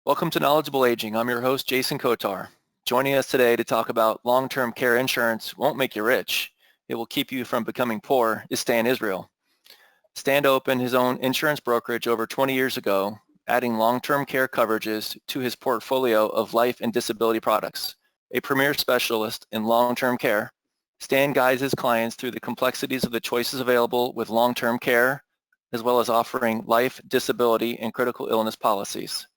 Welcome to Knowledgeable Aging. I'm your host, Jason Kotar. Joining us today to talk about long-term care insurance won't make you rich. It will keep you from becoming poor is Stan Israel. Stan opened his own insurance brokerage over 20 years ago, adding long-term care coverages to his portfolio of life and disability products. A premier specialist in long-term care, Stan guides his clients through the complexities of the choices available with long-term care, as well as offering life, disability, and critical illness policies.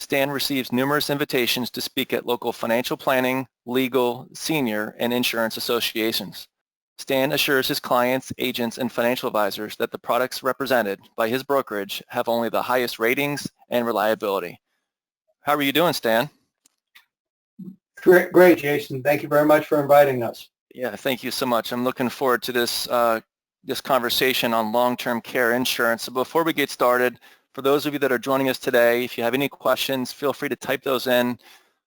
Stan receives numerous invitations to speak at local financial planning, legal, senior, and insurance associations. Stan assures his clients, agents, and financial advisors that the products represented by his brokerage have only the highest ratings and reliability. How are you doing, Stan? Great, Jason. Thank you very much for inviting us. Yeah, thank you so much. I'm looking forward to this conversation on long-term care insurance. So before we get started, for those of you that are joining us today, if you have any questions, feel free to type those in.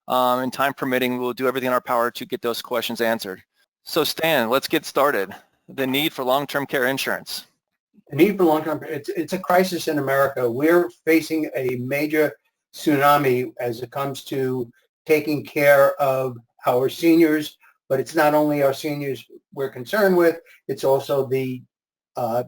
And time permitting, we'll do everything in our power to get those questions answered. So Stan, let's get started. The need for long-term care insurance. The need for long-term, it's a crisis in America. We're facing a major tsunami as it comes to taking care of our seniors, but it's not only our seniors we're concerned with, it's also the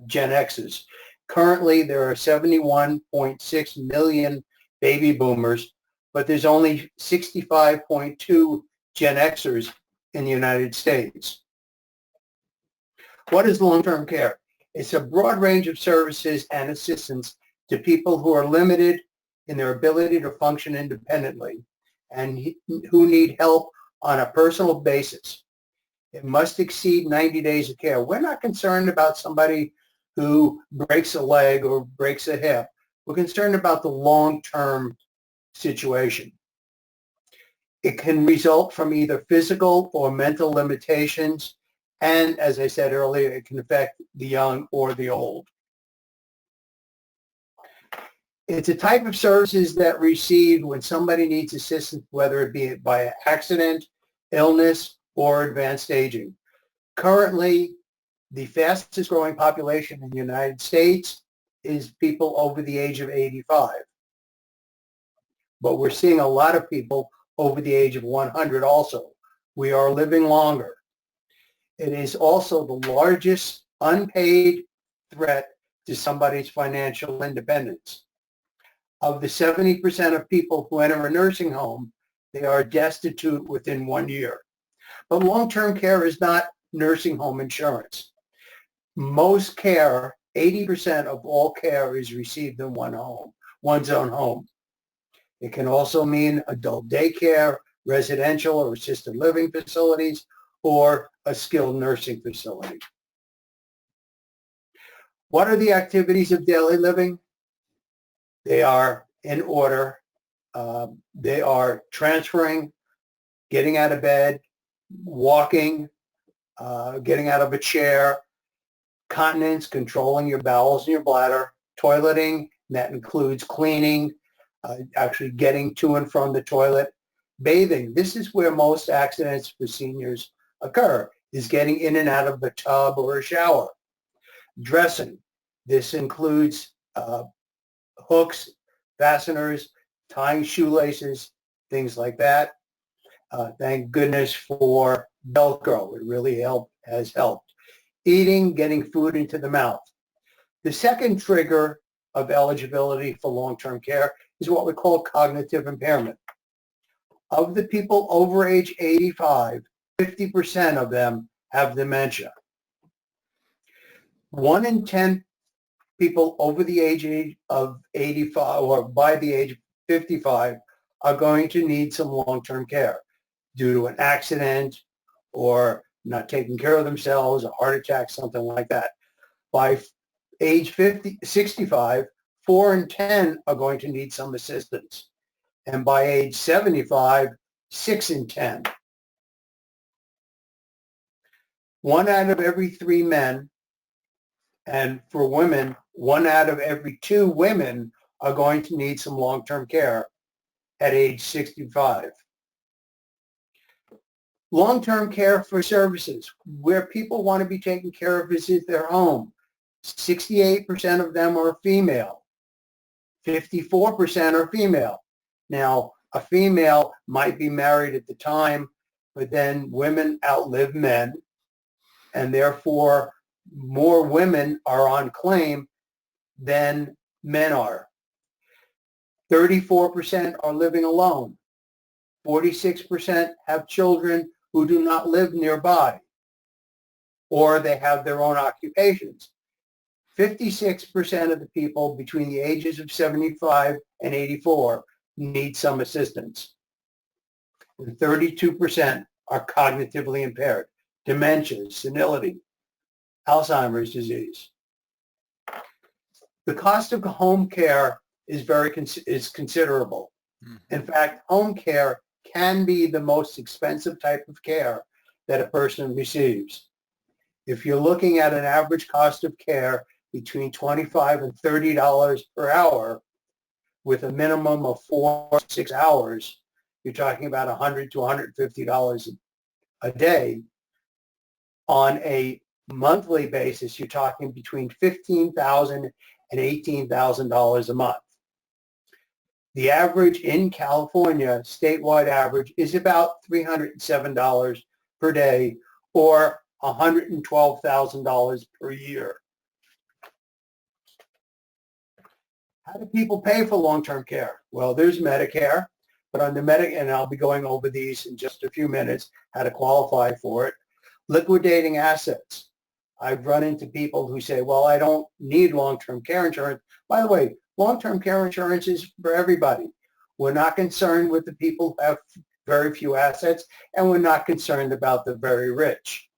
Gen Xers. Currently, there are 71.6 million baby boomers, but there's only 65.2 Gen Xers in the United States. What is long-term care? It's a broad range of services and assistance to people who are limited in their ability to function independently and who need help on a personal basis. It must exceed 90 days of care. We're not concerned about somebody who breaks a leg or breaks a hip. We're concerned about the long-term situation. It can result from either physical or mental limitations, and as I said earlier, it can affect the young or the old. It's a type of services that received when somebody needs assistance, whether it be by accident, illness, or advanced aging. Currently, the fastest growing population in the United States is people over the age of 85. But we're seeing a lot of people over the age of 100 also. We are living longer. It is also the largest unpaid threat to somebody's financial independence. Of the 70% of people who enter a nursing home, they are destitute within 1 year. But long-term care is not nursing home insurance. Most care, 80% of all care is received in one's own home. It can also mean adult daycare, residential or assisted living facilities, or a skilled nursing facility. What are the activities of daily living? They are in order. They are transferring, getting out of bed, walking, getting out of a chair, continence, controlling your bowels and your bladder, toileting, that includes cleaning, actually getting to and from the toilet, bathing. This is where most accidents for seniors occur, is getting in and out of a tub or a shower. Dressing. This includes hooks, fasteners, tying shoelaces, things like that. Thank goodness for Velcro. It really has helped. Eating, getting food into the mouth. The second trigger of eligibility for long-term care is what we call cognitive impairment. Of the people over age 85, 50% of them have dementia. 1 in 10 people over the age of 85 or by the age of 55 are going to need some long-term care due to an accident or not taking care of themselves, a heart attack, something like that. By age 65, 4 in 10 are going to need some assistance. And by age 75, 6 in 10. 1 out of every 3 men, and for women, 1 out of every 2 women are going to need some long-term care at age 65. Long-term care for services, where people want to be taken care of is their home. 68% of them are female. 54% are female. Now, a female might be married at the time, but then women outlive men, and therefore more women are on claim than men are. 34% are living alone. 46% have children who do not live nearby, or they have their own occupations. 56% of the people between the ages of 75 and 84 need some assistance. And 32% are cognitively impaired, dementia, senility, Alzheimer's disease. The cost of home care is considerable. In fact, home care can be the most expensive type of care that a person receives. If you're looking at an average cost of care between $25 and $30 per hour with a minimum of 4 to 6 hours, you're talking about $100 to $150 a day. On a monthly basis, you're talking between $15,000 and $18,000 a month. The average in California, statewide average, is about $307 per day or $112,000 per year. How do people pay for long-term care? Well, there's Medicare, but under Medicare, and I'll be going over these in just a few minutes, how to qualify for it. Liquidating assets. I've run into people who say, well, I don't need long-term care insurance. By the way, long-term care insurance is for everybody. We're not concerned with the people who have very few assets, and we're not concerned about the very rich.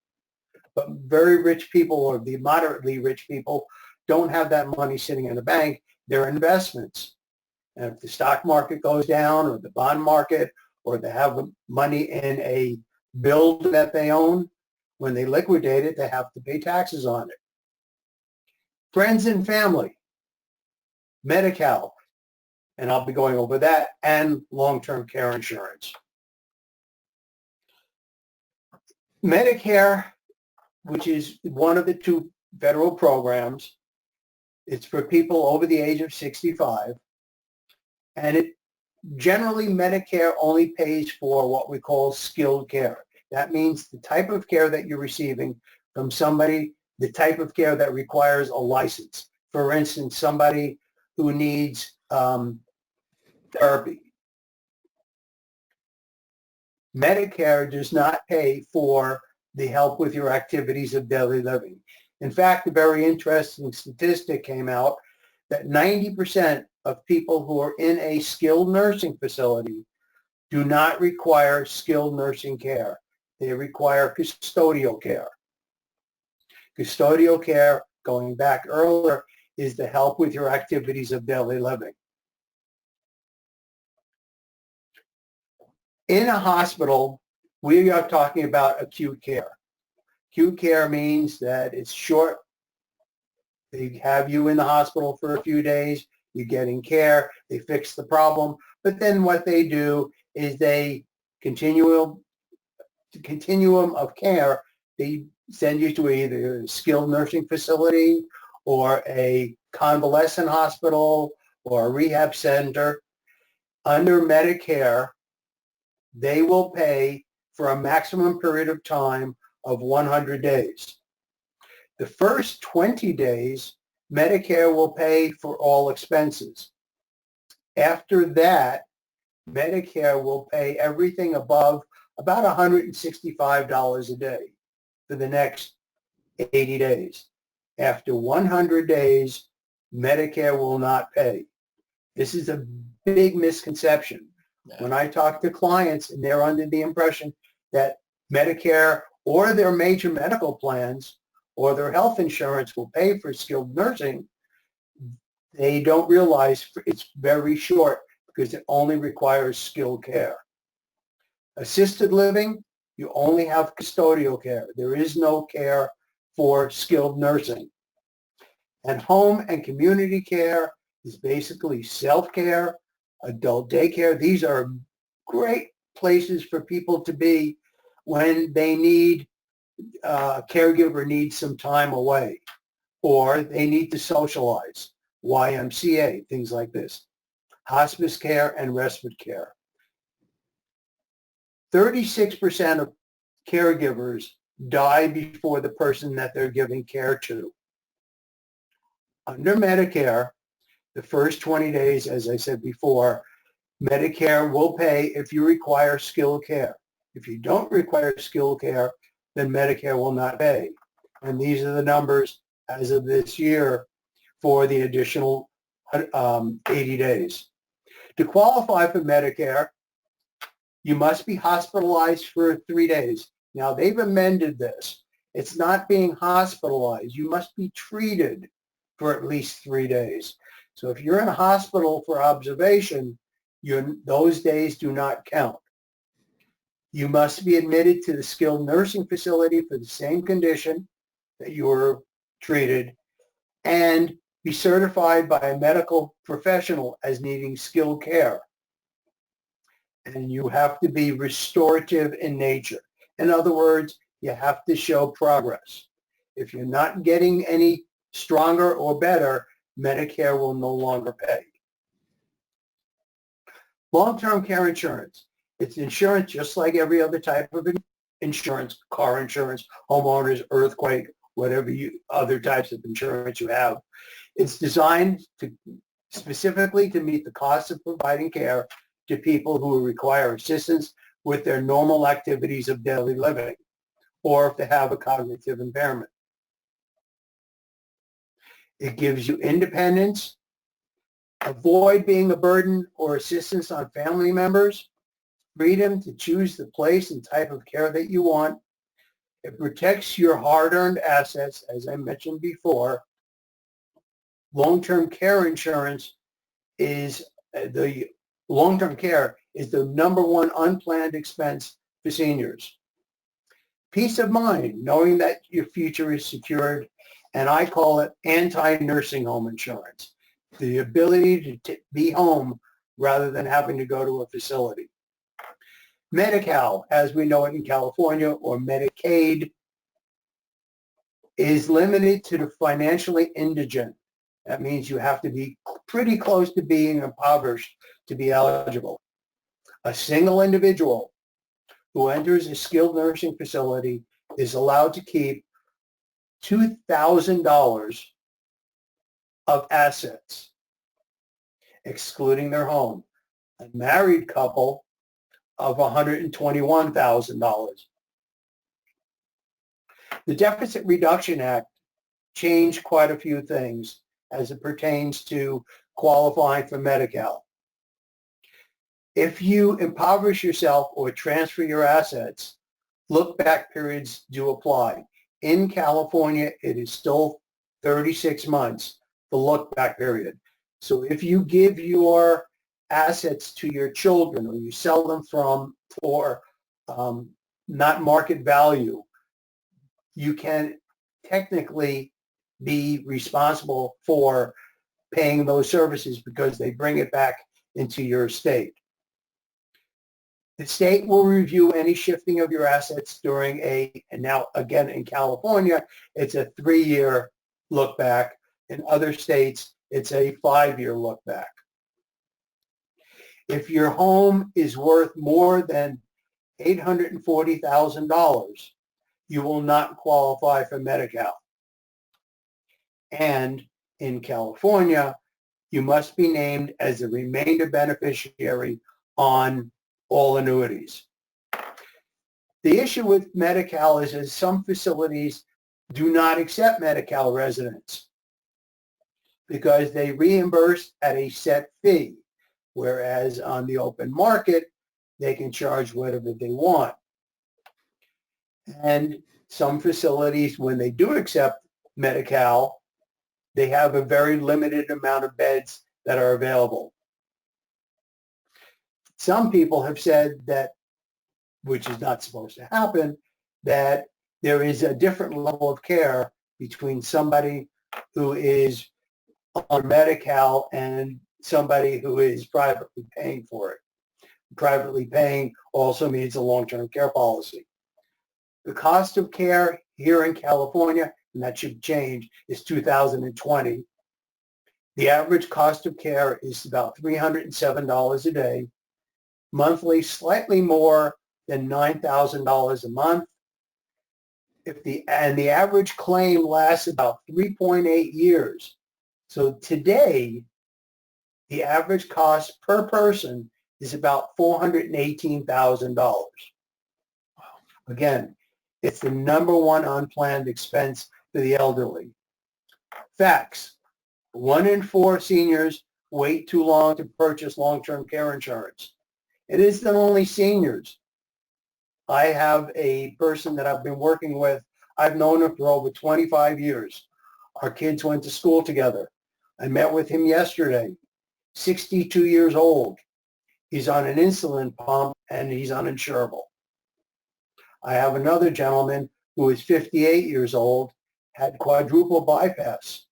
But very rich people or the moderately rich people don't have that money sitting in the bank. They're investments. And if the stock market goes down or the bond market, or they have money in a building that they own, when they liquidate it, they have to pay taxes on it. Friends and family, Medi Cal, and I'll be going over that, and long-term care insurance. Medicare, which is one of the two federal programs, it's for people over the age of 65, and it generally Medicare only pays for what we call skilled care. That means the type of care that you're receiving from somebody, the type of care that requires a license. For instance, somebody who needs therapy. Medicare does not pay for the help with your activities of daily living. In fact, a very interesting statistic came out that 90% of people who are in a skilled nursing facility do not require skilled nursing care. They require custodial care. Custodial care, going back earlier, is the help with your activities of daily living. In a hospital, we are talking about acute care. Acute care means that it's short. They have you in the hospital for a few days. You're getting care. They fix the problem. But then what they do is they continuum of care. They send you to either a skilled nursing facility or a convalescent hospital or a rehab center. Under Medicare, they will pay for a maximum period of time of 100 days. The first 20 days, Medicare will pay for all expenses. After that, Medicare will pay everything above about $165 a day for the next 80 days. After 100 days, Medicare will not pay. This is a big misconception. When I talk to clients and they're under the impression that Medicare or their major medical plans or their health insurance will pay for skilled nursing, they don't realize it's very short because it only requires skilled care. Assisted living, you only have custodial care. There is no care for skilled nursing. And home and community care is basically self-care, adult daycare. These are great places for people to be when they need, a caregiver needs some time away, or they need to socialize, YMCA, things like this. hospice care, and respite care. 36% of caregivers die before the person that they're giving care to. Under Medicare, the first 20 days, as I said before, Medicare will pay if you require skilled care. If you don't require skilled care, then Medicare will not pay. And these are the numbers as of this year for the additional 80 days. To qualify for Medicare, you must be hospitalized for 3 days. Now, they've amended this. It's not being hospitalized. You must be treated for at least 3 days. So if you're in a hospital for observation, those days do not count. You must be admitted to the skilled nursing facility for the same condition that you were treated and be certified by a medical professional as needing skilled care. And you have to be restorative in nature. In other words, you have to show progress. If you're not getting any stronger or better, Medicare will no longer pay. Long-term care insurance. It's insurance just like every other type of insurance, car insurance, homeowners, earthquake, whatever other types of insurance you have. It's designed specifically to meet the cost of providing care to people who require assistance with their normal activities of daily living, or if they have a cognitive impairment. It gives you independence, avoid being a burden or assistance on family members, freedom to choose the place and type of care that you want. It protects your hard-earned assets, as I mentioned before. Long-term care insurance is long-term care is the #1 unplanned expense for seniors. Peace of mind, knowing that your future is secured, and I call it anti-nursing home insurance. The ability to be home rather than having to go to a facility. Medi Cal, as we know it in California, or Medicaid, is limited to the financially indigent. That means you have to be pretty close to being impoverished to be eligible. A single individual who enters a skilled nursing facility is allowed to keep $2,000 of assets, excluding their home. A married couple of $121,000. The Deficit Reduction Act changed quite a few things as it pertains to qualifying for Medi-Cal. If you impoverish yourself or transfer your assets, look-back periods do apply. In California, it is still 36 months, the look-back period. So if you give your assets to your children or you sell them for not market value, you can technically be responsible for paying those services because they bring it back into your estate. The state will review any shifting of your assets during and now again in California, it's a 3-year look back. In other states, it's a 5-year look back. If your home is worth more than $840,000, you will not qualify for Medi-Cal. And in California, you must be named as a remainder beneficiary on all annuities. The issue with Medi-Cal is that some facilities do not accept Medi-Cal residents because they reimburse at a set fee, whereas on the open market, they can charge whatever they want. And some facilities, when they do accept Medi-Cal, they have a very limited amount of beds that are available. Some people have said that, which is not supposed to happen, that there is a different level of care between somebody who is on Medi-Cal and somebody who is privately paying for it. Privately paying also means a long-term care policy. The cost of care here in California, and that should change, is $2,020. The average cost of care is about $307 a day. Monthly, slightly more than $9,000 a month. The average claim lasts about 3.8 years. So today, the average cost per person is about $418,000. Again, it's the number one unplanned expense for the elderly. Facts: 1 in 4 seniors wait too long to purchase long-term care insurance. It isn't only seniors. I have a person that I've been working with. I've known him for over 25 years. Our kids went to school together. I met with him yesterday. 62 years old. He's on an insulin pump and he's uninsurable. I have another gentleman who is 58 years old, had quadruple bypass,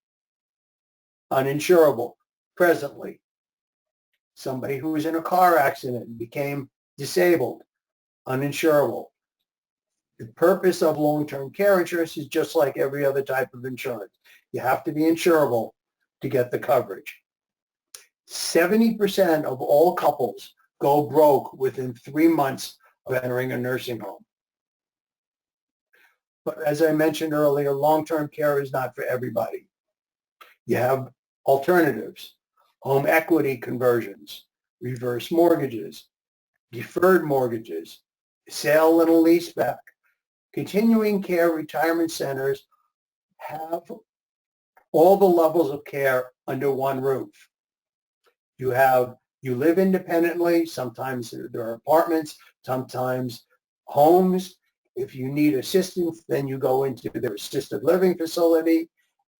uninsurable presently. Somebody who was in a car accident and became disabled, uninsurable. The purpose of long-term care insurance is just like every other type of insurance. You have to be insurable to get the coverage. 70% of all couples go broke within 3 months of entering a nursing home. But as I mentioned earlier, long-term care is not for everybody. You have alternatives: home equity conversions, reverse mortgages, deferred mortgages, sale and a leaseback. Continuing care retirement centers have all the levels of care under one roof. You live independently. Sometimes there are apartments, sometimes homes. If you need assistance, then you go into their assisted living facility,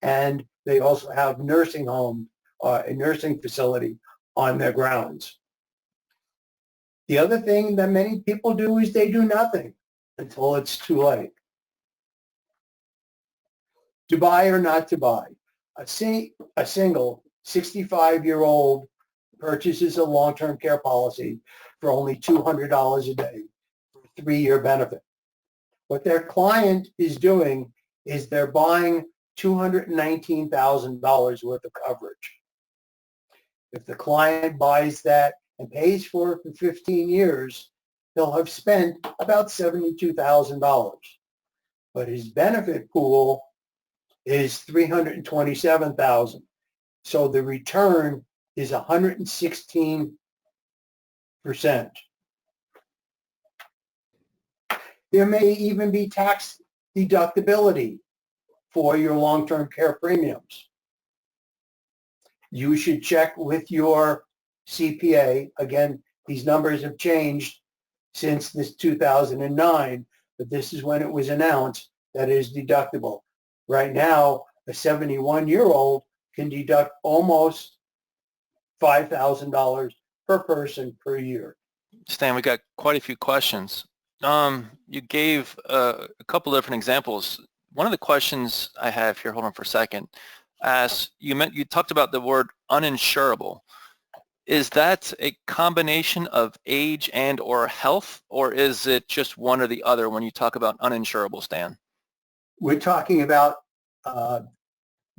and they also have nursing home, a nursing facility on their grounds. The other thing that many people do is they do nothing until it's too late. To buy or not to buy. A single 65-year-old purchases a long-term care policy for only $200 a day for a 3-year benefit. What their client is doing is they're buying $219,000 worth of coverage. If the client buys that and pays for it for 15 years, he'll have spent about $72,000. But his benefit pool is $327,000. So the return is 116%. There may even be tax deductibility for your long-term care premiums. You should check with your CPA. Again, these numbers have changed since this 2009, but this is when it was announced that it is deductible. Right now, a 71-year-old can deduct almost $5,000 per person per year. Stan, we got quite a few questions. You gave a couple different examples. One of the questions I have here, hold on for a second, asks, you talked about the word uninsurable. Is that a combination of age and or health, or is it just one or the other when you talk about uninsurable, Stan? We're talking about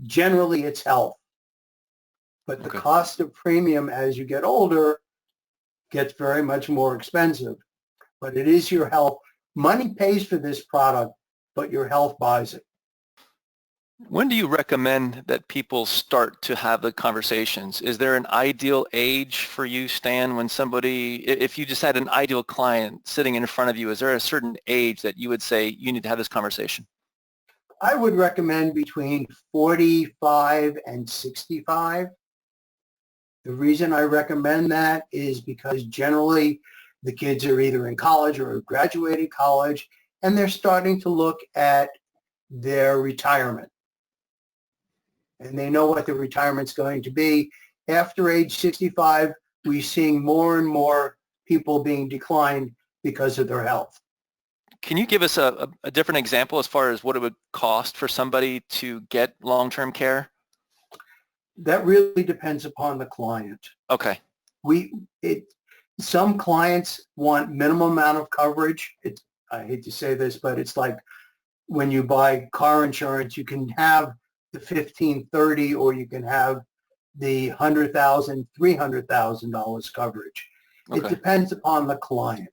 generally it's health, but the cost of premium as you get older gets very much more expensive. But it is your health. Money pays for this product, but your health buys it. When do you recommend that people start to have the conversations? Is there an ideal age for you, Stan, when somebody, if you just had an ideal client sitting in front of you, is there a certain age that you would say you need to have this conversation? I would recommend between 45 and 65. The reason I recommend that is because generally the kids are either in college or have graduated college, and they're starting to look at their retirement. And they know what the retirement's going to be. After age 65, we're seeing more and more people being declined because of their health. Can you give us a different example as far as what it would cost for somebody to get long-term care? That really depends upon the client. Okay. Some clients want minimum amount of coverage. I hate to say this, but it's like when you buy car insurance, you can have the 1530 or you can have the $100,000, $300,000 coverage. It Okay. depends upon the client.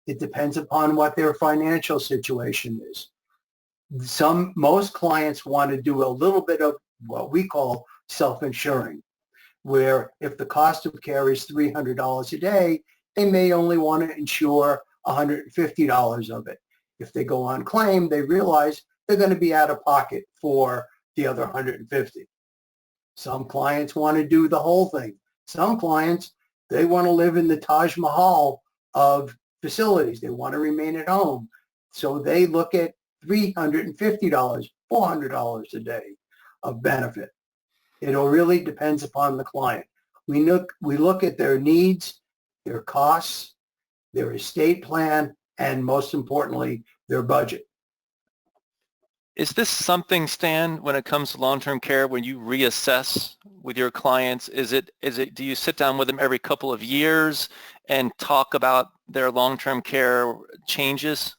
It depends upon what their financial situation is. Most clients want to do a little bit of what we call self-insuring, where if the cost of care is $300 a day, they may only want to insure $150 of it. If they go on claim, they realize they're going to be out of pocket for the other 150. Some clients want to do the whole thing. Some clients, they want to live in the Taj Mahal of facilities. They want to remain at home. So they look at $350, $400 a day of benefit. It really depends upon the client. We look at their needs, their costs, their estate plan, and most importantly, their budget. Is this something, Stan, when it comes to long-term care, when you reassess with your clients, do you sit down with them every couple of years and talk about their long-term care changes?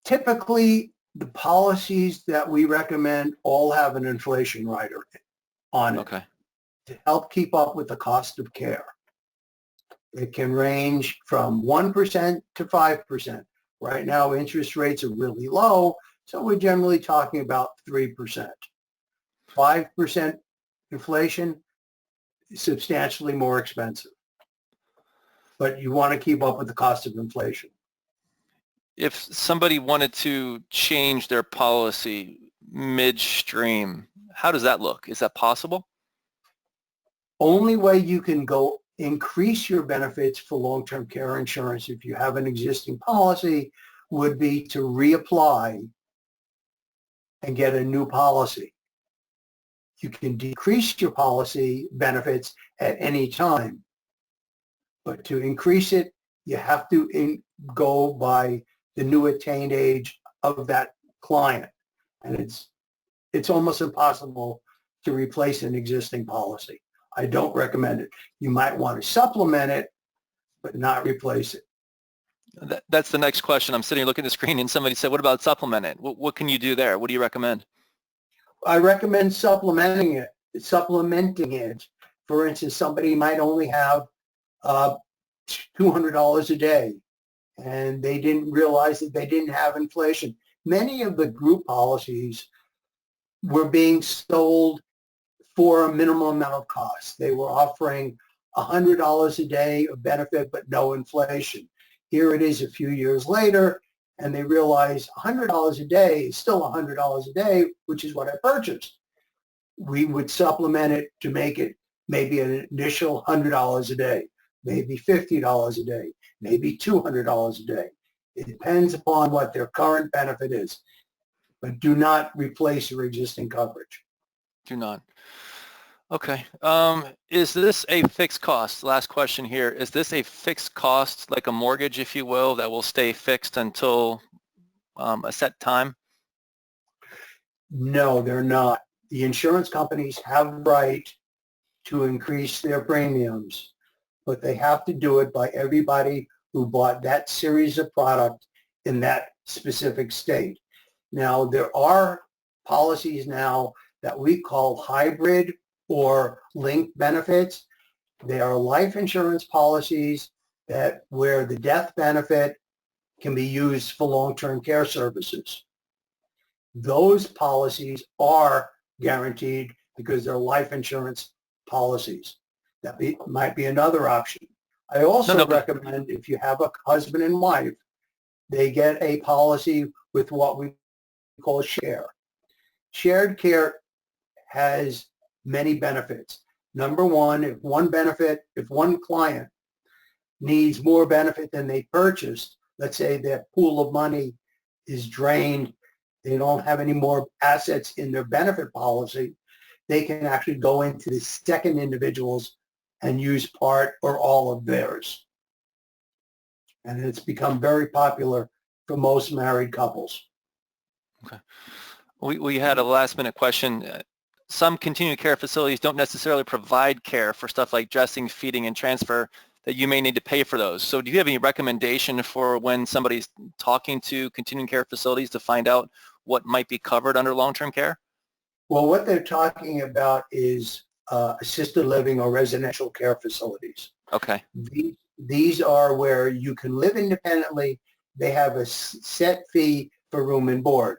Typically, the policies that we recommend all have an inflation rider on it. Okay. To help keep up with the cost of care. It can range from 1% to 5%. Right now, interest rates are really low, so we're generally talking about 3%. 5% inflation is substantially more expensive. But you want to keep up with the cost of inflation. If somebody wanted to change their policy midstream, how does that look? Is that possible? Only way you can go increase your benefits for long-term care insurance if you have an existing policy would be to reapply and get a new policy. You can decrease your policy benefits at any time, but to increase it, you have to go by the new attained age of that client. And it's almost impossible to replace an existing policy. I don't recommend it. You might want to supplement it, but not replace it. That's the next question. I'm sitting here looking at the screen and somebody said, what about supplement it? What can you do there? What do you recommend? I recommend supplementing it. For instance, somebody might only have $200 a day and they didn't realize that they didn't have inflation. Many of the group policies were being sold for a minimum amount of cost. They were offering $100 a day of benefit, but no inflation. Here it is a few years later, and they realize $100 a day is still $100 a day, which is what I purchased. We would supplement it to make it maybe an initial $100 a day, maybe $50 a day, maybe $200 a day. It depends upon what their current benefit is, but do not replace your existing coverage. Do not. Okay. Is this a fixed cost? Last question here. Is this a fixed cost, like a mortgage, if you will, that will stay fixed until a set time? No, they're not. The insurance companies have the right to increase their premiums, but they have to do it by everybody who bought that series of product in that specific state. Now, there are policies now that we call hybrid or linked benefits. They are life insurance policies where the death benefit can be used for long-term care services. Those policies are guaranteed because they're life insurance policies. That might be another option. I also recommend if you have a husband and wife, they get a policy with what we call share. Shared care has many benefits. Number one, if one client needs more benefit than they purchased, let's say their pool of money is drained, they don't have any more assets in their benefit policy, they can actually go into the second individuals and use part or all of theirs. And it's become very popular for most married couples. Okay. We had a last minute question. Some continuing care facilities don't necessarily provide care for stuff like dressing, feeding, and transfer that you may need to pay for those. So do you have any recommendation for when somebody's talking to continuing care facilities to find out what might be covered under long-term care? Well, what they're talking about is assisted living or residential care facilities. Okay. These are where you can live independently. They have a set fee for room and board.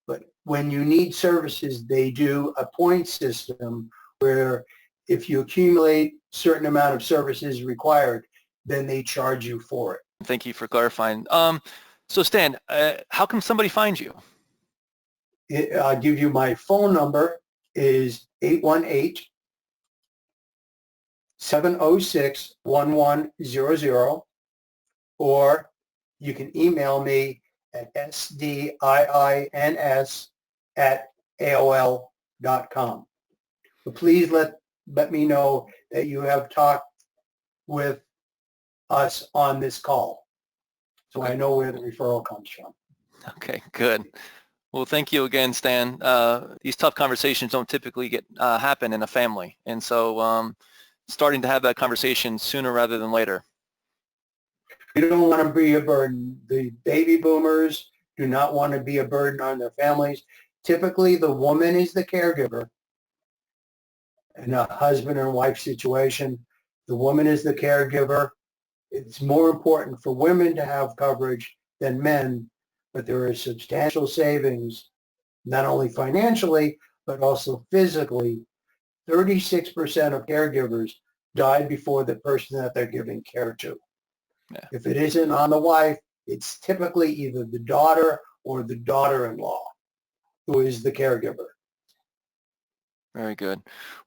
But when you need services, they do a point system where if you accumulate a certain amount of services required, then they charge you for it. Thank you for clarifying. So Stan, how can somebody find you? I'll give you my phone number is 818-706-1100, or you can email me at sdiins@aol.com. But please let me know that you have talked with us on this call, so I know where the referral comes from. Okay, good. Well, thank you again, Stan. These tough conversations don't typically happen in a family, and so starting to have that conversation sooner rather than later. We don't want to be a burden. The baby boomers do not want to be a burden on their families. Typically, the woman is the caregiver in a husband and wife situation. The woman is the caregiver. It's more important for women to have coverage than men, but there are substantial savings, not only financially, but also physically. 36% of caregivers died before the person that they're giving care to. Yeah. If it isn't on the wife, it's typically either the daughter or the daughter-in-law who is the caregiver. Very good.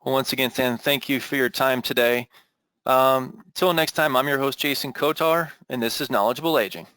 Well, once again, Stan, thank you for your time today. Till next time, I'm your host, Jason Kotar, and this is Knowledgeable Aging.